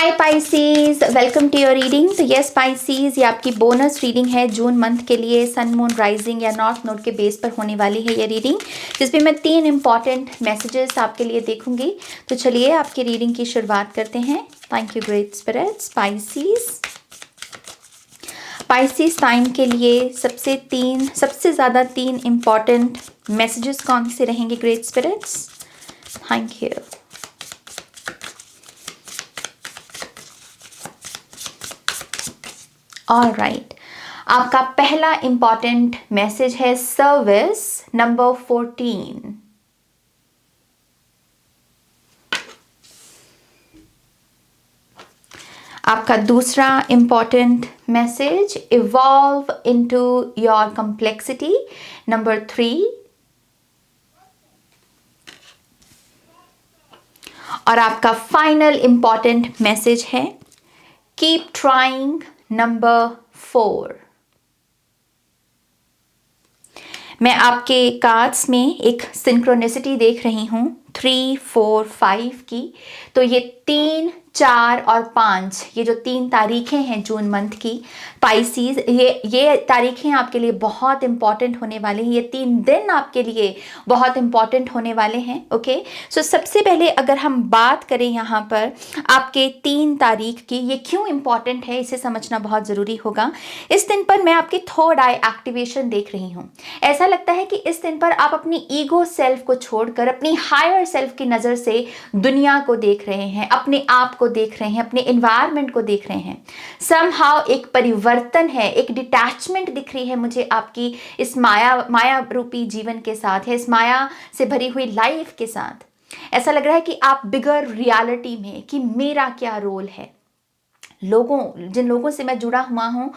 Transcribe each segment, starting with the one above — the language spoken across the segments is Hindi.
Hi Pisces, welcome to your reading. तो यस पाइसीज, ये आपकी बोनस रीडिंग है जून मंथ के लिए। सन मून राइजिंग या नॉर्थ नोड के बेस पर होने वाली है ये रीडिंग, जिसमें मैं 3 इंपॉर्टेंट मैसेजेस आपके लिए देखूंगी। तो चलिए आपकी रीडिंग की शुरुआत करते हैं। Thank you great spirits. Pisces sign के लिए सबसे ज़्यादा 3 इंपॉर्टेंट मैसेजेस कौन से रहेंगे great spirits? Thank you. Alright, आपका पहला इंपॉर्टेंट मैसेज है सर्विस नंबर 14। आपका दूसरा important message evolve into your complexity number 3। और आपका फाइनल इंपॉर्टेंट मैसेज है कीप ट्राइंग नंबर 4। मैं आपके कार्ड्स में एक सिंक्रोनिसिटी देख रही हूँ 3, 4, 5 की। तो ये 3, 4 और 5, ये जो 3 तारीखें हैं जून मंथ की पाइसीज, ये तारीखें आपके लिए बहुत इंपॉर्टेंट होने वाली हैं। ये 3 दिन आपके लिए बहुत इंपॉर्टेंट होने वाले हैं। ओके, सो सबसे पहले अगर हम बात करें यहाँ पर आपके 3 तारीख की, ये क्यों इंपॉर्टेंट है इसे समझना बहुत ज़रूरी होगा। इस दिन पर मैं आपकी थर्ड आई एक्टिवेशन देख रही हूँ। ऐसा लगता है कि इस दिन पर आप अपनी ईगो सेल्फ को छोड़कर अपनी हायर सेल्फ की नज़र से दुनिया को देख रहे हैं, अपने आप को देख रहे हैं, अपने एनवायरनमेंट को देख रहे हैं। समहाउ एक परिवर्तन है, एक डिटैचमेंट दिख रही है मुझे आपकी इस माया रूपी जीवन के साथ, है इस माया से भरी हुई लाइफ के साथ। ऐसा लग रहा है कि आप बिगर रियलिटी में कि मेरा क्या रोल है, जिन लोगों से मैं जुड़ा हुआ हूं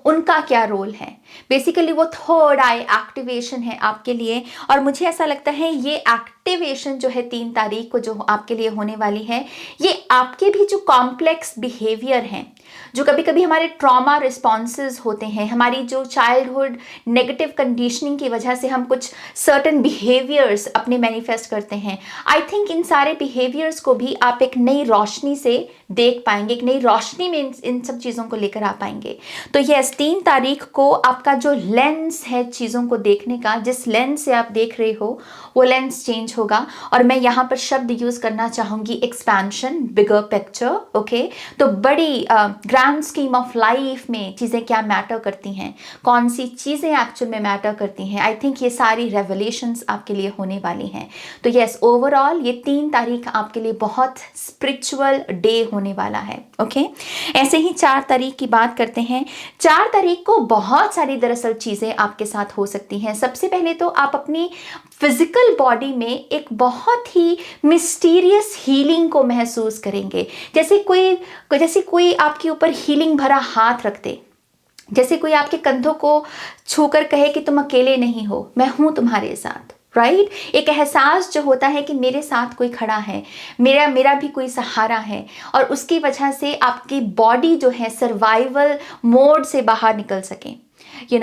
उनका क्या रोल है। बेसिकली वो थर्ड आई एक्टिवेशन है आपके लिए। और मुझे ऐसा लगता है ये एक्टिवेशन जो है 3 तारीख को जो आपके लिए होने वाली है, ये आपके भी जो कॉम्प्लेक्स बिहेवियर हैं, जो कभी कभी हमारे ट्रॉमा रिस्पॉन्सेज होते हैं, हमारी जो चाइल्डहुड नेगेटिव कंडीशनिंग की वजह से हम कुछ सर्टन बिहेवियर्स अपने मैनिफेस्ट करते हैं, आई थिंक इन सारे बिहेवियर्स को भी आप एक नई रोशनी से देख पाएंगे, एक नई रोशनी में इन सब चीज़ों को लेकर आ पाएंगे। तो यस, 3 तारीख को आपका जो लेंस है चीज़ों को देखने का, जिस लेंस से आप देख रहे हो वो लेंस चेंज होगा। और मैं यहाँ पर शब्द यूज़ करना चाहूँगी एक्सपेंशन, बिगर पिक्चर। ओके, तो बड़ी ग्रैंड स्कीम ऑफ लाइफ में चीज़ें क्या मैटर करती हैं, कौन सी चीज़ें एक्चुअल में मैटर करती हैं, आई थिंक ये सारी रेवलेशंस आपके लिए होने वाली हैं। तो यस, ओवरऑल ये 3 तारीख आपके लिए बहुत स्पिरिचुअल डे होने वाला है। ओके, ऐसे ही 4 तारीख की बात करते हैं। 4 तारीख को बहुत सारी दरअसल चीज़ें आपके साथ हो सकती हैं। सबसे पहले तो आप अपनी फिजिकल बॉडी में एक बहुत ही मिस्टीरियस हीलिंग को महसूस करेंगे, जैसे कोई आपके ऊपर हीलिंग भरा हाथ रख दे, जैसे कोई आपके कंधों को छूकर कहे कि तुम अकेले नहीं हो, मैं हूं तुम्हारे साथ। राइट, एक एहसास जो होता है कि मेरे साथ कोई खड़ा है, मेरा भी कोई सहारा है, और उसकी वजह से आपकी बॉडी जो है सर्वाइवल मोड से बाहर निकल सके,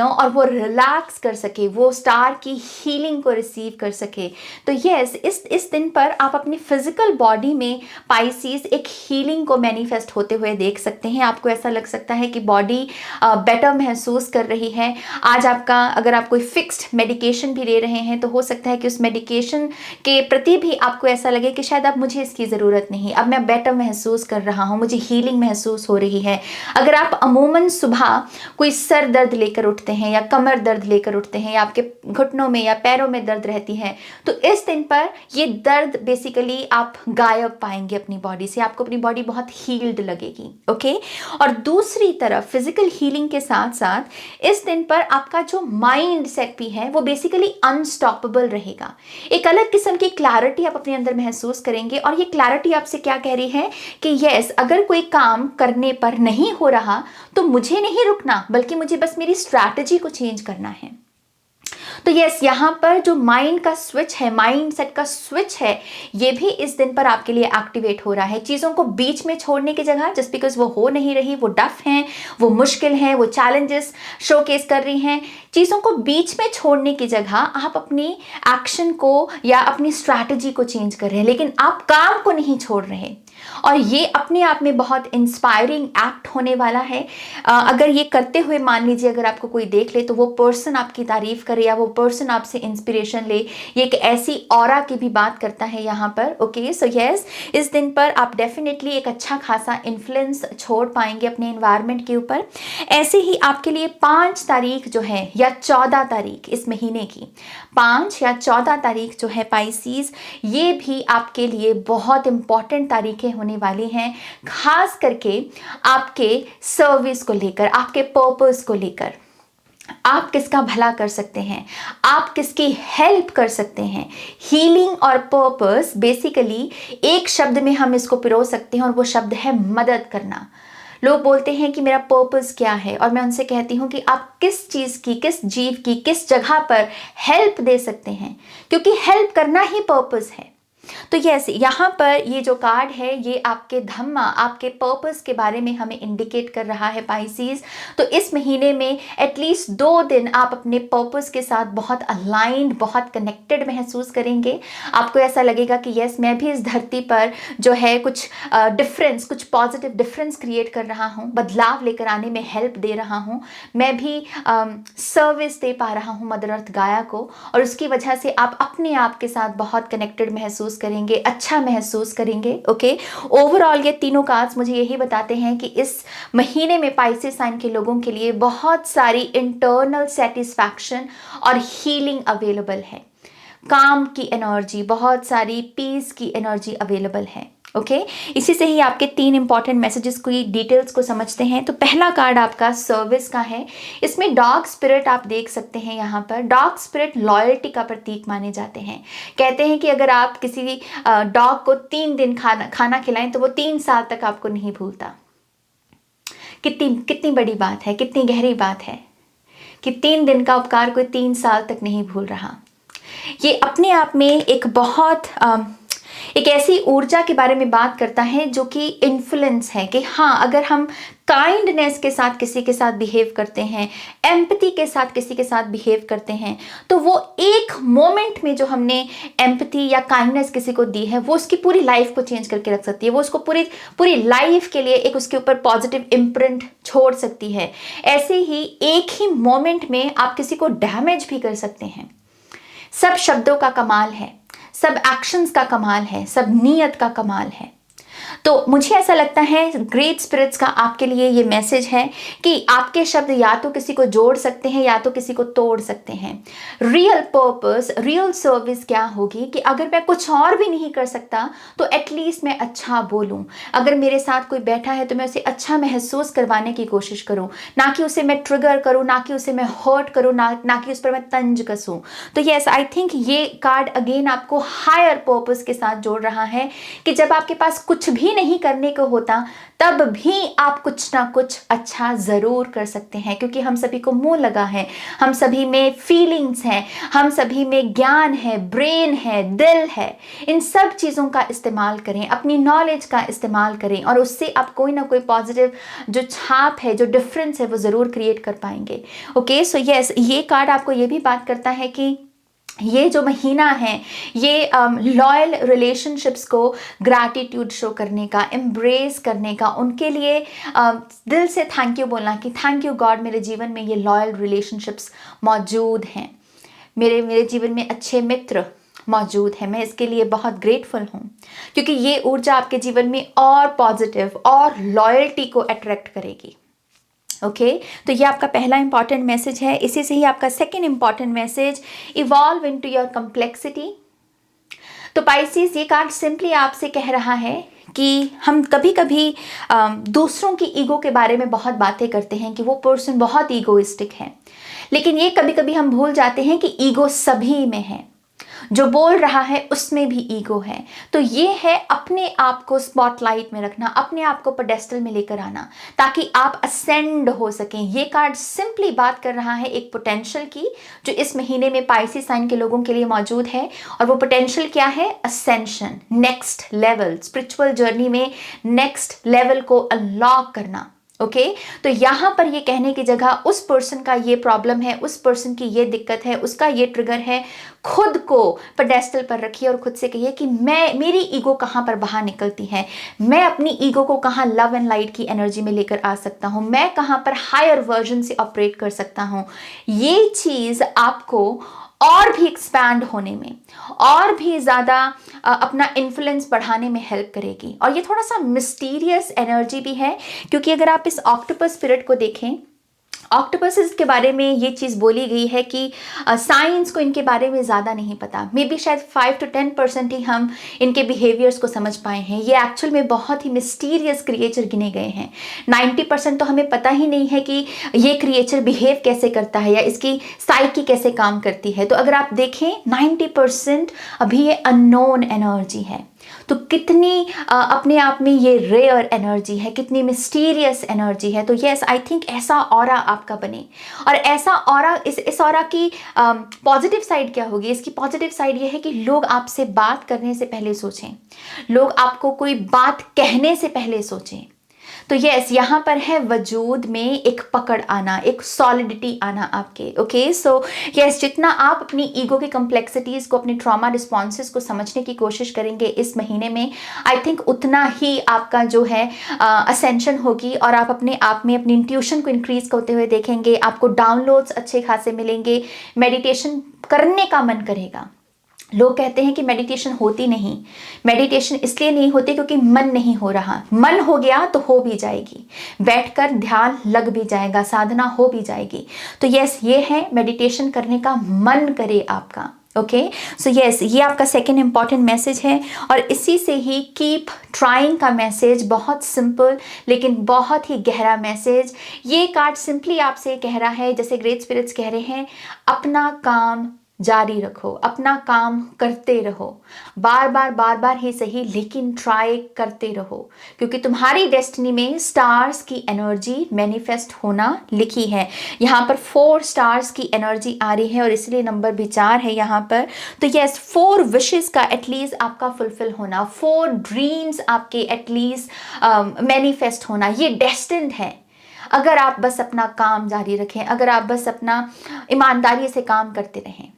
और वो रिलैक्स कर सके, वो स्टार की हीलिंग को रिसीव कर सके। तो यस, इस दिन पर आप अपनी फिजिकल बॉडी में पाइसीज एक हीलिंग को मैनिफेस्ट होते हुए देख सकते हैं। आपको ऐसा लग सकता है कि बॉडी बेटर महसूस कर रही है। आज आपका, अगर आप कोई फिक्स्ड मेडिकेशन भी ले रहे हैं, तो हो सकता है कि उस मेडिकेशन के प्रति भी आपको ऐसा लगे कि शायद अब मुझे इसकी ज़रूरत नहीं, अब मैं बेटर महसूस कर रहा हूँ, मुझे हीलिंग महसूस हो रही है। अगर आप अमूमन सुबह कोई सर दर्द लेकर उठते हैं या कमर दर्द लेकर उठते हैं या आपके घुटनों में या पैरों में दर्द रहती है, तो इस दिन पर ये दर्द बेसिकली आप गायब पाएंगे अपनी बॉडी से, आपको अपनी बॉडी बहुत हील्ड लगेगी। ओके, और दूसरी तरफ फिजिकल हीलिंग के साथ साथ इस दिन पर आपका जो माइंड सेट भी है वो बेसिकली अनस्टॉपेबल रहेगा। एक अलग किस्म की क्लैरिटी आप अपने अंदर महसूस करेंगे, और ये क्लैरिटी आपसे क्या कह रही है कि यस, अगर कोई काम करने पर नहीं हो रहा तो मुझे नहीं रुकना, बल्कि मुझे बस मेरी स्ट्रैटेजी को चेंज करना है। तो यस, यहाँ पर जो माइंड का स्विच है, माइंड सेट का स्विच है, ये भी इस दिन पर आपके लिए एक्टिवेट हो रहा है। चीज़ों को बीच में छोड़ने की जगह, जस्ट बिकॉज वो हो नहीं रही, वो टफ हैं, वो मुश्किल हैं, वो चैलेंजेस शोकेस कर रही हैं, चीज़ों को बीच में छोड़ने की जगह आप अपनी एक्शन को या अपनी स्ट्रैटेजी को चेंज कर रहे हैं, लेकिन आप काम को नहीं छोड़ रहे। और ये अपने आप में बहुत इंस्पायरिंग एक्ट होने वाला है। अगर ये करते हुए मान लीजिए अगर आपको कोई देख ले तो वो पर्सन आपकी तारीफ करे या वो पर्सन आपसे इंस्पिरेशन ले, ये एक ऐसी ऑरा की भी बात करता है यहाँ पर। ओके, सो यस, इस दिन पर आप डेफिनेटली एक अच्छा खासा इन्फ्लुएंस छोड़ पाएंगे अपने एनवायरनमेंट के ऊपर। ऐसे ही आपके लिए 5 तारीख जो है या 14 तारीख इस महीने की 5 या 14 तारीख जो है पाइसीज, ये भी आपके लिए बहुत इंपॉर्टेंट तारीखें होने वाली हैं, खास करके आपके सर्विस को लेकर, आपके पर्पस को लेकर। आप किसका भला कर सकते हैं, आप किसकी हेल्प कर सकते हैं। हीलिंग और पर्पस बेसिकली एक शब्द में हम इसको पिरो सकते हैं और वो शब्द है मदद करना। लोग बोलते हैं कि मेरा पर्पस क्या है, और मैं उनसे कहती हूँ कि आप किस चीज़ की, किस जीव की, किस जगह पर हेल्प दे सकते हैं, क्योंकि हेल्प करना ही पर्पस है। तो यस, यहाँ पर ये जो कार्ड है ये आपके धम्मा, आपके पर्पस के बारे में हमें इंडिकेट कर रहा है पाइसीज। तो इस महीने में एटलीस्ट 2 दिन आप अपने पर्पस के साथ बहुत अलाइंड, बहुत कनेक्टेड महसूस करेंगे। आपको ऐसा लगेगा कि यस, मैं भी इस धरती पर जो है कुछ डिफरेंस, कुछ पॉजिटिव डिफरेंस क्रिएट कर रहा हूँ, बदलाव लेकर आने में हेल्प दे रहा हूँ, मैं भी सर्विस दे पा रहा हूँ मदर अर्थ गाया को, और उसकी वजह से आप अपने आप के साथ बहुत कनेक्टेड महसूस करेंगे, अच्छा महसूस करेंगे। ओके, ओवरऑल ये तीनों कार्ड्स मुझे यही बताते हैं कि इस महीने में पाइसेस साइन के लोगों के लिए बहुत सारी इंटरनल सेटिस्फैक्शन और हीलिंग अवेलेबल है, काम की एनर्जी, बहुत सारी पीस की एनर्जी अवेलेबल है। ओके, इसी से ही आपके 3 इंपॉर्टेंट मैसेजेस की डिटेल्स को समझते हैं। तो पहला कार्ड आपका सर्विस का है। इसमें डॉग स्पिरिट आप देख सकते हैं। यहाँ पर डॉग स्पिरिट लॉयल्टी का प्रतीक माने जाते हैं। कहते हैं कि अगर आप किसी डॉग को 3 दिन खाना खिलाएं तो वो 3 साल तक आपको नहीं भूलता। कितनी बड़ी बात है, कितनी गहरी बात है कि 3 दिन का उपकार कोई 3 साल तक नहीं भूल रहा। ये अपने आप में एक ऐसी ऊर्जा के बारे में बात करता है जो कि इन्फ्लुएंस है कि हाँ, अगर हम काइंडनेस के साथ किसी के साथ बिहेव करते हैं, एम्पैथी के साथ किसी के साथ बिहेव करते हैं, तो वो एक मोमेंट में जो हमने एम्पैथी या काइंडनेस किसी को दी है वो उसकी पूरी लाइफ को चेंज करके रख सकती है। वो उसको पूरी लाइफ के लिए एक उसके ऊपर पॉजिटिव इम्प्रिंट छोड़ सकती है। ऐसे ही एक ही मोमेंट में आप किसी को डैमेज भी कर सकते हैं। सब शब्दों का कमाल है, सब एक्शंस का कमाल है, सब नीयत का कमाल है। तो मुझे ऐसा लगता है ग्रेट स्पिरिट्स का आपके लिए ये मैसेज है कि आपके शब्द या तो किसी को जोड़ सकते हैं या तो किसी को तोड़ सकते हैं। रियल पर्पस, रियल सर्विस क्या होगी कि अगर मैं कुछ और भी नहीं कर सकता तो एटलीस्ट मैं अच्छा बोलूं। अगर मेरे साथ कोई बैठा है तो मैं उसे अच्छा महसूस करवाने की कोशिश करूं, ना कि उसे मैं ट्रिगर करूं, ना कि उसे मैं हर्ट करूं, ना कि उस पर मैं तंज कसूं। तो यस, आई थिंक ये कार्ड अगेन आपको हायर पर्पस के साथ जोड़ रहा है कि जब आपके पास कुछ भी नहीं करने को होता तब भी आप कुछ ना कुछ अच्छा जरूर कर सकते हैं, क्योंकि हम सभी को मुंह लगा है, हम सभी में फीलिंग्स हैं, हम सभी में ज्ञान है, ब्रेन है, दिल है। इन सब चीज़ों का इस्तेमाल करें, अपनी नॉलेज का इस्तेमाल करें और उससे आप कोई ना कोई पॉजिटिव जो छाप है, जो डिफरेंस है वो ज़रूर क्रिएट कर पाएंगे। ओके, सो यस, ये कार्ड आपको ये भी बात करता है कि ये जो महीना है ये लॉयल रिलेशनशिप्स को ग्रैटिट्यूड शो करने का, एम्ब्रेस करने का, उनके लिए दिल से थैंक यू बोलना कि थैंक यू गॉड, मेरे जीवन में ये लॉयल रिलेशनशिप्स मौजूद हैं, मेरे जीवन में अच्छे मित्र मौजूद है, मैं इसके लिए बहुत ग्रेटफुल हूँ, क्योंकि ये ऊर्जा आपके जीवन में और पॉजिटिव और लॉयल्टी को अट्रैक्ट करेगी। ओके, तो ये आपका पहला इंपॉर्टेंट मैसेज है। इसी से ही आपका second important message, evolve into your complexity. तो पाइसेस, ये कार्ड सिंपली आपसे कह रहा है कि हम कभी कभी दूसरों की ईगो के बारे में बहुत बातें करते हैं कि वो पर्सन बहुत ईगोइस्टिक है, लेकिन ये कभी कभी हम भूल जाते हैं कि ईगो सभी में है, जो बोल रहा है उसमें भी ईगो है। तो ये है अपने आप को स्पॉटलाइट में रखना, अपने आप को पेडेस्टल में लेकर आना ताकि आप असेंड हो सकें। ये कार्ड सिंपली बात कर रहा है एक पोटेंशियल की जो इस महीने में पाइसेस साइन के लोगों के लिए मौजूद है, और वो पोटेंशियल क्या है? Ascension, next level, spiritual journey में नेक्स्ट लेवल को अनलॉक करना। ओके तो यहाँ पर ये कहने की जगह उस पर्सन का ये प्रॉब्लम है, उस पर्सन की ये दिक्कत है, उसका ये ट्रिगर है, खुद को पेडेस्टल पर रखिए और खुद से कहिए कि मेरी ईगो कहाँ पर बाहर निकलती है, मैं अपनी ईगो को कहाँ लव एंड लाइट की एनर्जी में लेकर आ सकता हूँ, मैं कहाँ पर हायर वर्जन से ऑपरेट कर सकता हूँ। ये चीज़ आपको और भी एक्सपैंड होने में, और भी ज़्यादा अपना इन्फ्लुएंस बढ़ाने में हेल्प करेगी। और ये थोड़ा सा मिस्टीरियस एनर्जी भी है, क्योंकि अगर आप इस ऑक्टोपस स्पिरिट को देखें, ऑक्टोपसेस के बारे में ये चीज़ बोली गई है कि साइंस को इनके बारे में ज़्यादा नहीं पता, मे बी शायद 5 to 10% ही हम इनके बिहेवियर्स को समझ पाए हैं। ये एक्चुअल में बहुत ही मिस्टीरियस क्रिएचर गिने गए हैं। 90% तो हमें पता ही नहीं है कि ये क्रिएचर बिहेव कैसे करता है या इसकी साइकी कैसे काम करती है। तो अगर आप देखें 90% अभी ये अननोन एनर्जी है। तो कितनी अपने आप में ये रेयर एनर्जी है, कितनी मिस्टीरियस एनर्जी है। तो यस, आई थिंक ऐसा ऑरा आपका बने। और ऐसा ऑरा, इस ऑरा की पॉजिटिव साइड क्या होगी? इसकी पॉजिटिव साइड ये है कि लोग आपसे बात करने से पहले सोचें, लोग आपको कोई बात कहने से पहले सोचें। तो यस, यहाँ पर है वजूद में एक पकड़ आना, एक सॉलिडिटी आना आपके। ओके सो यस, जितना आप अपनी ईगो की कम्प्लेक्सिटीज़ को, अपने ट्रॉमा रिस्पॉन्सेज को समझने की कोशिश करेंगे इस महीने में, आई थिंक उतना ही आपका जो है असेंशन होगी और आप अपने आप में अपनी इंट्यूशन को इंक्रीज करते हुए देखेंगे। आपको डाउनलोड्स अच्छे खासे मिलेंगे, मेडिटेशन करने का मन करेगा। लोग कहते हैं कि मेडिटेशन होती नहीं, मेडिटेशन इसलिए नहीं होती क्योंकि मन नहीं हो रहा। मन हो गया तो हो भी जाएगी, बैठकर ध्यान लग भी जाएगा, साधना हो भी जाएगी। तो यस, ये है मेडिटेशन करने का मन करे आपका। ओके सो यस, ये आपका सेकेंड इंपॉर्टेंट मैसेज है। और इसी से ही कीप ट्राइंग का मैसेज, बहुत सिंपल लेकिन बहुत ही गहरा मैसेज। ये कार्ड सिंपली आपसे कह रहा है, जैसे ग्रेट स्पिरिट्स कह रहे हैं, अपना काम जारी रखो, अपना काम करते रहो, बार बार ही सही लेकिन ट्राई करते रहो, क्योंकि तुम्हारी डेस्टिनी में स्टार्स की एनर्जी मैनिफेस्ट होना लिखी है। यहाँ पर 4 स्टार्स की एनर्जी आ रही है और इसलिए नंबर भी 4 है यहाँ पर। तो यस, 4 विशेस का एटलीस्ट आपका फुलफिल होना, 4 ड्रीम्स आपके एटलीस्ट मैनिफेस्ट होना, ये डेस्टिन्ड है। अगर आप बस अपना काम जारी रखें, अगर आप बस अपना ईमानदारी से काम करते रहें,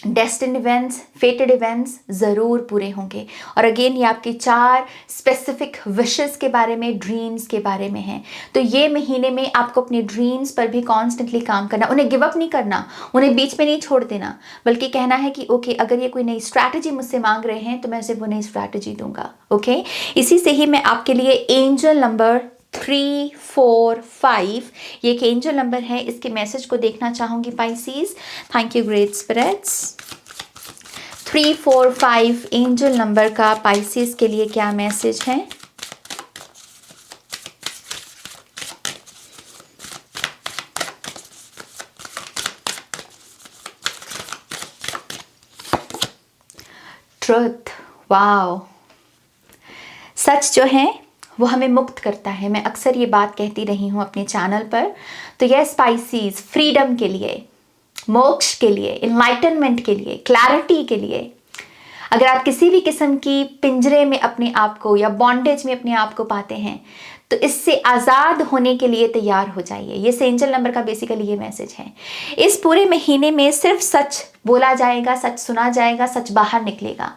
डेस्टिन्ड इवेंट्स, फेटेड इवेंट्स ज़रूर पूरे होंगे। और अगेन ये आपकी 4 स्पेसिफिक विशेस के बारे में, ड्रीम्स के बारे में है। तो ये महीने में आपको अपने ड्रीम्स पर भी कॉन्स्टेंटली काम करना, उन्हें गिव अप नहीं करना, उन्हें बीच में नहीं छोड़ देना, बल्कि कहना है कि ओके, अगर ये कोई नई स्ट्रैटेजी मुझसे मांग रहे हैं तो मैं उसे वो नई स्ट्रैटेजी दूंगा। ओके, इसी से ही मैं आपके लिए एंजल नंबर 3, 4, 5 ये एक एंजल नंबर है, इसके मैसेज को देखना चाहूंगी Pisces. Thank you great spirits. 3, 4, 5 angel number का पाइसीज के लिए क्या मैसेज है? Truth, wow. सच जो है वो हमें मुक्त करता है। मैं अक्सर ये बात कहती रही हूँ अपने चैनल पर। तो ये स्पाइसीज फ्रीडम के लिए, मोक्ष के लिए, इनलाइटनमेंट के लिए, क्लैरिटी के लिए, अगर आप किसी भी किस्म की पिंजरे में अपने आप को या बॉन्डेज में अपने आप को पाते हैं तो इससे आज़ाद होने के लिए तैयार हो जाइए। ये एंजल नंबर का बेसिकली ये मैसेज है। इस पूरे महीने में सिर्फ सच बोला जाएगा, सच सुना जाएगा, सच बाहर निकलेगा।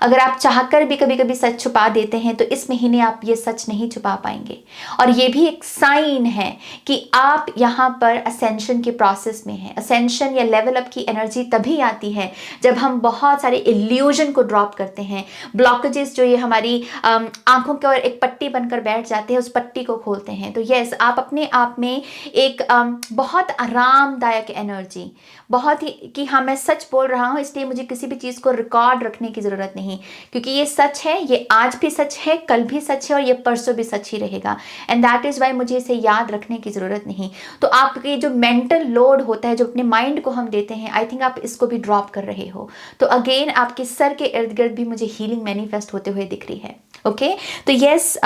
अगर आप चाहकर भी कभी कभी सच छुपा देते हैं तो इस महीने आप ये सच नहीं छुपा पाएंगे। और ये भी एक साइन है कि आप यहाँ पर असेंशन के प्रोसेस में हैं। असेंशन या लेवल अप की एनर्जी तभी आती है जब हम बहुत सारे इल्यूजन को ड्रॉप करते हैं। ब्लॉकेजेस जो ये हमारी आंखों के और एक पट्टी बनकर बैठ जाते हैं, उस पट्टी को खोलते हैं। तो यस, आप अपने आप में एक बहुत आरामदायक एनर्जी, बहुत ही कि हाँ मैं सच बोल रहा हूँ इसलिए मुझे किसी भी चीज़ को रिकॉर्ड रखने की ज़रूरत नहीं, क्योंकि ये सच है, ये आज भी सच है, कल भी सच है और ये परसों भी सच ही रहेगा। एंड दैट इज़ वाई मुझे इसे याद रखने की ज़रूरत नहीं। तो आपके जो मेंटल लोड होता है, जो अपने माइंड को हम देते हैं, आई थिंक आप इसको भी ड्रॉप कर रहे हो। तो अगेन आपके सर के इर्द गिर्द भी मुझे हीलिंग मैनिफेस्ट होते हुए दिख रही है। ओके तो यस,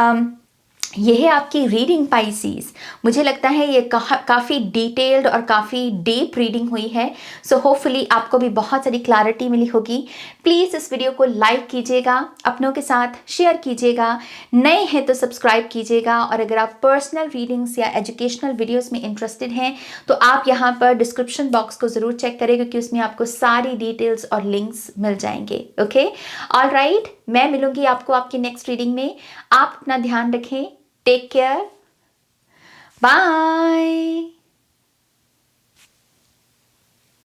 ये है आपकी रीडिंग पाइसीज। मुझे लगता है ये काफ़ी डिटेल्ड और काफ़ी डीप रीडिंग हुई है। सो होपफुली आपको भी बहुत सारी क्लैरिटी मिली होगी। प्लीज़ इस वीडियो को लाइक कीजिएगा, अपनों के साथ शेयर कीजिएगा, नए हैं तो सब्सक्राइब कीजिएगा। और अगर आप पर्सनल रीडिंग्स या एजुकेशनल वीडियोस में इंटरेस्टेड हैं तो आप यहाँ पर डिस्क्रिप्शन बॉक्स को ज़रूर चेक करें, क्योंकि उसमें आपको सारी डिटेल्स और लिंक्स मिल जाएंगे। ओके, ऑलराइट, मैं मिलूंगी आपको आपकी नेक्स्ट रीडिंग में। आप अपना ध्यान रखें। Take care. Bye.